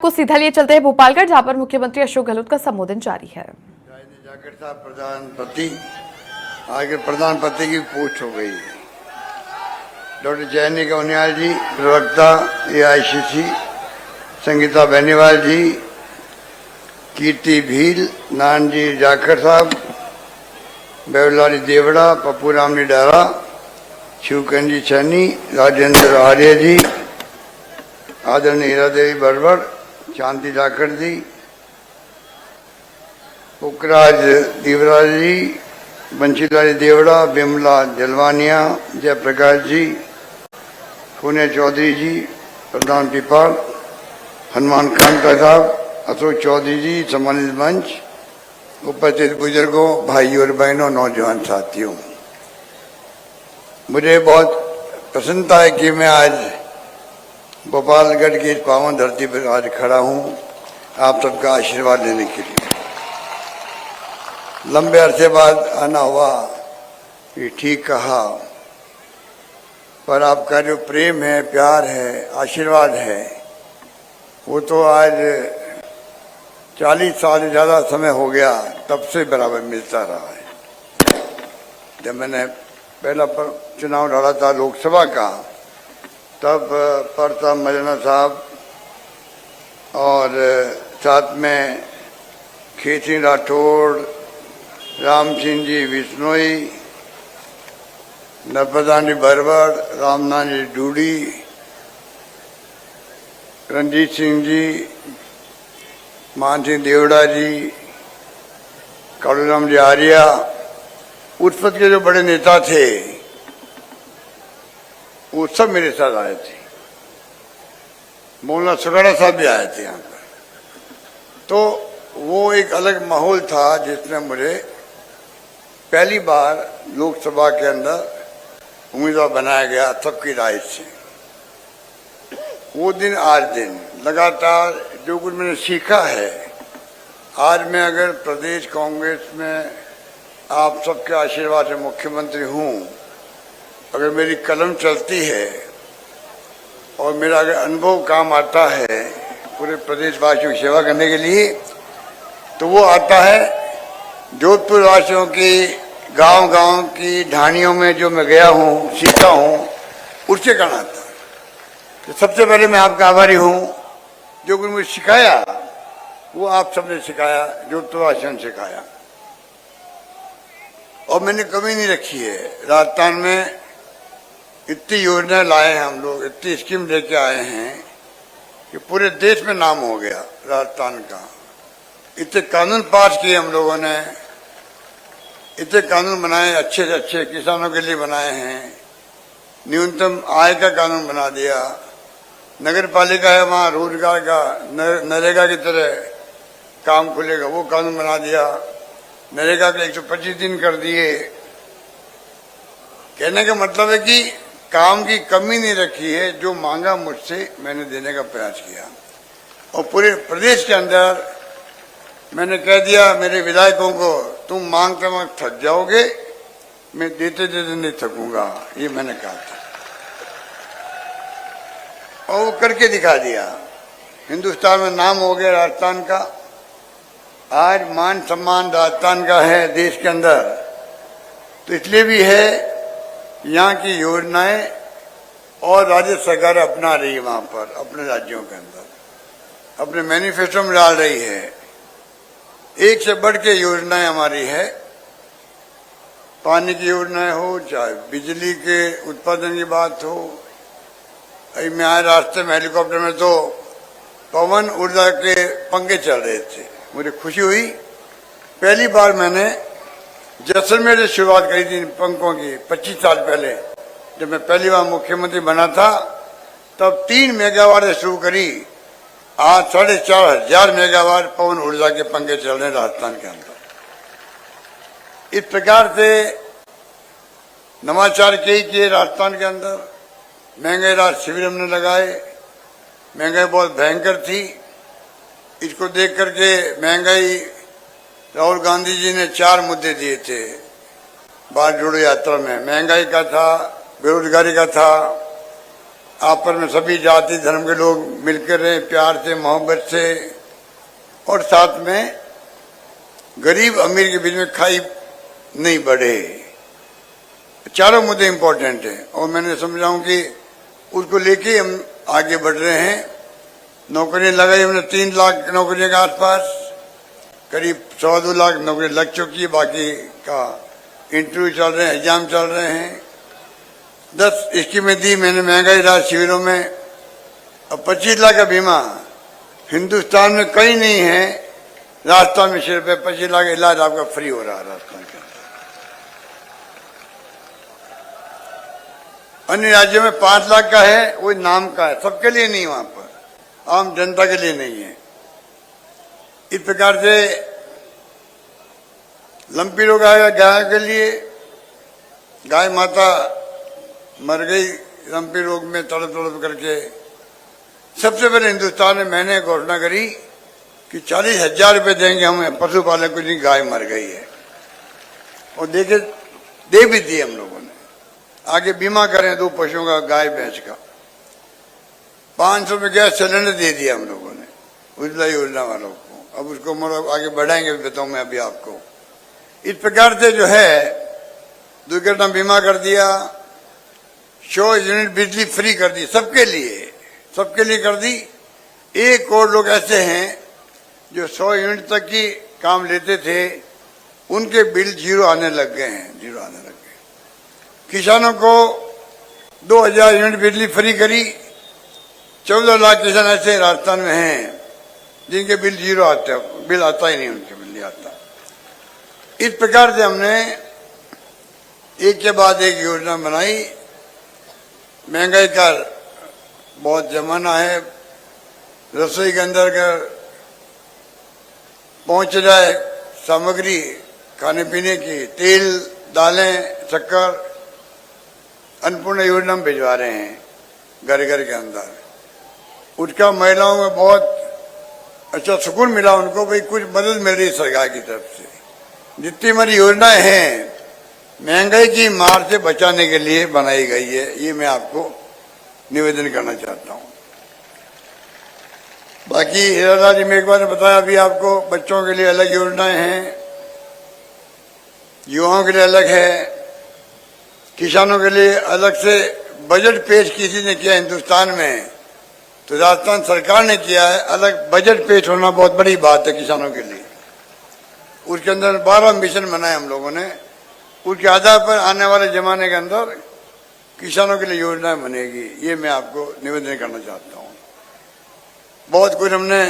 को सीधा लिए चलते हैं भोपालगढ़, जहां पर मुख्यमंत्री अशोक गहलोत का संबोधन जारी है। जाकर साहब प्रधानपति आगे प्रधानपति की पूछ हो गई है। डॉक्टर जयनी कौनियाल जी प्रवक्ता AICC, संगीता बेनीवाल जी, कीर्ति भील, नान जी जाकर साहब, बेवलारी देवड़ा, पप्पू रामनी डारा, शिवकंजी चन्नी, राजेंद्र आर्य जी, आदरणीय हीरा देवी बरबर, शांति जाखड़ जी, पुखराज दीवराज जी, बंशीलाल देवड़ा, बिमला जलवानिया, जयप्रकाश जी, पुणे चौधरी जी, प्रधान पिपाल, हनुमान खानका साहब, अशोक चौधरी जी, सम्मानित मंच, उपस्थित बुजुर्गों, भाइयों और बहनों, नौजवान साथियों, मुझे बहुत प्रसन्नता है कि मैं आज भोपालगढ़ की इस पावन धरती पर आज खड़ा हूं आप सबका आशीर्वाद लेने के लिए। लंबे अरसे बाद आना हुआ, ये ठीक कहा, पर आपका जो प्रेम है, प्यार है, आशीर्वाद है, वो तो आज 40 साल से ज़्यादा समय हो गया तब से बराबर मिलता रहा है। जब मैंने पहला चुनाव लड़ा था लोकसभा का, तब परता मजना साहब और साथ में खेत राठौड़, राम सिंह जी बिश्नोई, नर्मदानी बरबर, रामनाथ जी डूडी, रंजीत सिंह जी, मान सिंह देवड़ा जी, कालूराम जी आर्या, उस वक्त के जो बड़े नेता थे वो सब मेरे साथ आए थे। मौलाना सुगाड़ा साहब भी आए थे यहाँ पर। तो वो एक अलग माहौल था जिसमें मुझे पहली बार लोकसभा के अंदर उम्मीदवार बनाया गया सबकी राय से। वो दिन आज दिन लगातार जो कुछ मैंने सीखा है, आज मैं अगर प्रदेश कांग्रेस में आप सबके आशीर्वाद से मुख्यमंत्री हूँ, अगर मेरी कलम चलती है और मेरा अगर अनुभव काम आता है पूरे प्रदेशवासियों की सेवा करने के लिए, तो वो आता है जोधपुर वासियों की गांव-गांव की ढाणियों में जो मैं गया हूँ, सीखा हूँ, उससे करना था। तो सबसे पहले मैं आपका आभारी हूँ, जो कुछ मुझे सिखाया वो आप सबने सिखाया, जोधपुर वासियों ने सिखाया, और मैंने कमी नहीं रखी है। राजस्थान में इतनी योजनाएं लाए हैं हम लोग, इतनी स्कीम लेके आए हैं कि पूरे देश में नाम हो गया राजस्थान का। इतने कानून पास किए हम लोगों ने, इतने कानून बनाए, अच्छे से अच्छे किसानों के लिए बनाए हैं। न्यूनतम आय का कानून बना दिया, नगर पालिका है वहाँ रोजगार का नरेगा की तरह काम खुलेगा, वो कानून बना दिया। नरेगा के 125 दिन कर दिए। कहने का मतलब है कि काम की कमी नहीं रखी है, जो मांगा मुझसे मैंने देने का प्रयास किया। और पूरे प्रदेश के अंदर मैंने कह दिया मेरे विधायकों को, तुम मांगते मांगते थक जाओगे, मैं देते देते नहीं थकूंगा, ये मैंने कहा था, और वो करके दिखा दिया। हिंदुस्तान में नाम हो गया राजस्थान का। आज मान सम्मान राजस्थान का है देश के अंदर, तो इसलिए भी है यहाँ की योजनाएं और राज्य सरकार अपना रही है, वहां पर अपने राज्यों के अंदर अपने मैनिफेस्टो में डाल रही है। एक से बढ़ के योजनाएं हमारी है, पानी की योजनाएं हो, चाहे बिजली के उत्पादन की बात हो। अभी मैं आए रास्ते में हेलीकॉप्टर में तो पवन ऊर्जा के पंखे चल रहे थे, मुझे खुशी हुई। पहली बार मैंने जैसलमेर से शुरुआत करी थी पंखों की, 25 साल पहले जब मैं पहली बार मुख्यमंत्री बना था, तब 3 मेगावाट से शुरू करी। आज 4,500 मेगावाट पवन ऊर्जा के पंखे चल रहे हैं राजस्थान के अंदर। इस प्रकार से नवाचार कई किए राजस्थान के अंदर। महंगाई राहत शिविर हमने लगाए, महंगाई बहुत भयंकर थी। इसको देख करके महंगाई, राहुल गांधी जी ने 4 मुद्दे दिए थे भारत जोड़ो यात्रा में। महंगाई का था, बेरोजगारी का था, आपस में सभी जाति धर्म के लोग मिलकर रहे, प्यार से, मोहब्बत से, और साथ में गरीब अमीर के बीच में खाई नहीं बढ़े। चारों मुद्दे इंपॉर्टेंट हैं और मैंने समझा हूं कि उसको लेके हम आगे बढ़ रहे हैं। नौकरियां लगाई हमने 3 लाख नौकरियों के आसपास, करीब 1.25 लाख नौकरी लग चुकी है, बाकी का इंटरव्यू चल रहे हैं, एग्जाम चल रहे हैं। 10 स्कीमें दी मैंने महंगाई राहत शिविरों में, अब 25 लाख का बीमा हिंदुस्तान में कहीं नहीं है। राजस्थान में सिर्फ 25 लाख इलाज आपका फ्री हो रहा है राजस्थान के अंदर। अन्य राज्यों में 5 लाख का है, वो नाम का है, सबके लिए नहीं, वहां पर आम जनता के लिए नहीं है। इस प्रकार से लंपी रोग आएगा गाय के लिए, गाय माता मर गई लंपी रोग में तड़प तड़प करके। सबसे पहले हिंदुस्तान में मैंने घोषणा करी कि 40,000 रुपये देंगे हम पशुपालक को जिनकी गाय मर गई है, और दे भी दिए हम लोगों ने। आगे बीमा करें 2 पशुओं का, गाय भैंस का। 500 में गैस सिलेंडर दे दिया हम लोगों ने उज्ज्वला योजना वालों को। अब उसको मतलब आगे बढ़ाएंगे, बताऊं मैं अभी आपको। इस प्रकार से जो है दुर्घटना बीमा कर दिया, 100 यूनिट बिजली फ्री कर दी सबके लिए कर दी। 1 करोड़ लोग ऐसे हैं जो 100 यूनिट तक की काम लेते थे, उनके बिल जीरो आने लग गए हैं, जीरो आने लग गए। किसानों को 2000 यूनिट बिजली फ्री करी। 14 लाख किसान ऐसे राजस्थान में हैं जिनके बिल जीरो आते हैं, बिल आता ही नहीं, उनके बिल नहीं आता। इस प्रकार से हमने एक के बाद एक योजना बनाई। महंगाई का बहुत जमाना है, रसोई के अंदर अगर पहुंच जाए सामग्री खाने पीने की, तेल, दालें, शक्कर, अन्नपूर्णा योजना में भिजवा रहे हैं घर घर के अंदर। उसका महिलाओं में बहुत अच्छा सुकून मिला उनको, भाई कुछ मदद मिल रही है सरकार की तरफ से। जितनी हमारी योजनाएं हैं महंगाई की मार से बचाने के लिए बनाई गई है, ये मैं आपको निवेदन करना चाहता हूं। बाकी हीरा जी में एक बार बताया अभी आपको, बच्चों के लिए अलग योजनाएं हैं, युवाओं के लिए अलग है, किसानों के लिए अलग से बजट पेश किसी ने किया हिंदुस्तान में तो राजस्थान सरकार ने किया है। अलग बजट पेश होना बहुत बड़ी बात है किसानों के लिए। उसके अंदर 12 मिशन बनाए हम लोगों ने। उसके आधार पर आने वाले जमाने के अंदर किसानों के लिए योजनाएं बनेगी, ये मैं आपको निवेदन करना चाहता हूँ। बहुत कुछ हमने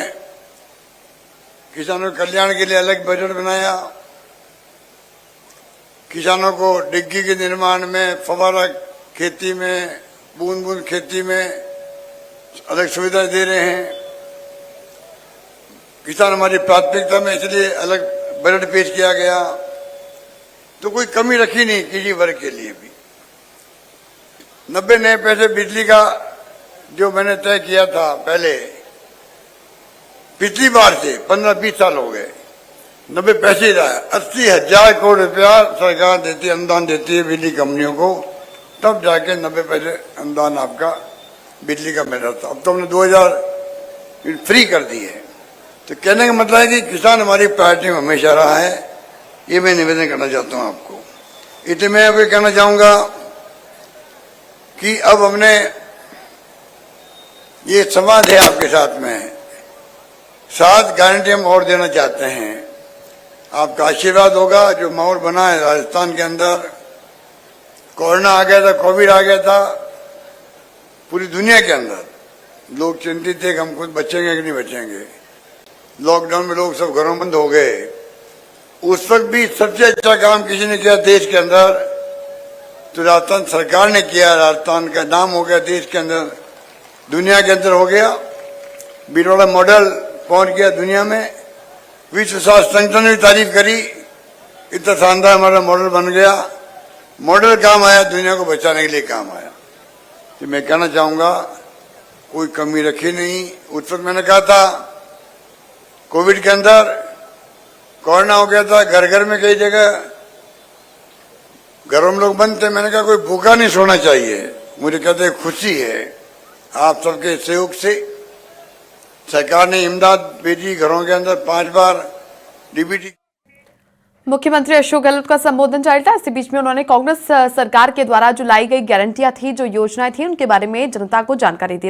किसानों के कल्याण के लिए अलग बजट बनाया। किसानों को डिग्गी के निर्माण में, फव्वारा खेती में, बूंद बूंद खेती में अलग सुविधा दे रहे हैं। किसान हमारी प्राथमिकता में, इसलिए अलग बजट पेश किया गया। तो कोई कमी रखी नहीं किसी वर्ग के लिए भी। 90 नए पैसे बिजली का जो मैंने तय किया था पहले, पिछली बार से 15-20 साल हो गए, 90 पैसे रहा है। 80,000 करोड़ रुपया सरकार देती है, अनुदान देती है बिजली कंपनियों को, तब जाके 90 पैसे अनुदान आपका बिजली का मिल रहा था। अब तो हमने 2000 फ्री कर दी है। तो कहने का मतलब है कि किसान हमारी प्रायोरिटी में हमेशा रहा है, ये मैं निवेदन करना चाहता हूं आपको। इतने मैं अभी कहना चाहूंगा कि अब हमने ये संवाद है आपके साथ में, 7 गारंटी हम और देना चाहते हैं। आपका आशीर्वाद होगा। जो माहौल बना है राजस्थान के अंदर, कोरोना आ गया था, कोविड आ गया था, पूरी दुनिया के अंदर लोग चिंतित थे कि हम खुद बचेंगे कि नहीं बचेंगे। लॉकडाउन में लोग सब घरों बंद हो गए। उस वक्त भी सबसे अच्छा काम किसी ने किया देश के अंदर तो राजस्थान सरकार ने किया। राजस्थान का नाम हो गया देश के अंदर, दुनिया के अंदर हो गया। बिरौड़ा मॉडल पहुंच गया दुनिया में। विश्व स्वास्थ्य संगठन ने भी तारीफ करी, इतना शानदार हमारा मॉडल बन गया। मॉडल काम आया, दुनिया को बचाने के लिए काम आया। तो मैं कहना चाहूंगा कोई कमी रखी नहीं। उस वक्त मैंने कहा था कोविड के अंदर, कोरोना हो गया था, घर घर में कई जगह घरों में लोग बंद थे। मैंने कहा कोई भूखा नहीं सोना चाहिए। मुझे कहते खुशी है आप सबके सहयोग से सरकार ने इमदाद भेजी, घरों के अंदर 5 बार डीबीटी। मुख्यमंत्री अशोक गहलोत का संबोधन जारी था। इसी बीच में उन्होंने कांग्रेस सरकार के द्वारा जो लाई गई गारंटियां थी, जो योजनाएं थी, उनके बारे में जनता को जानकारी दी।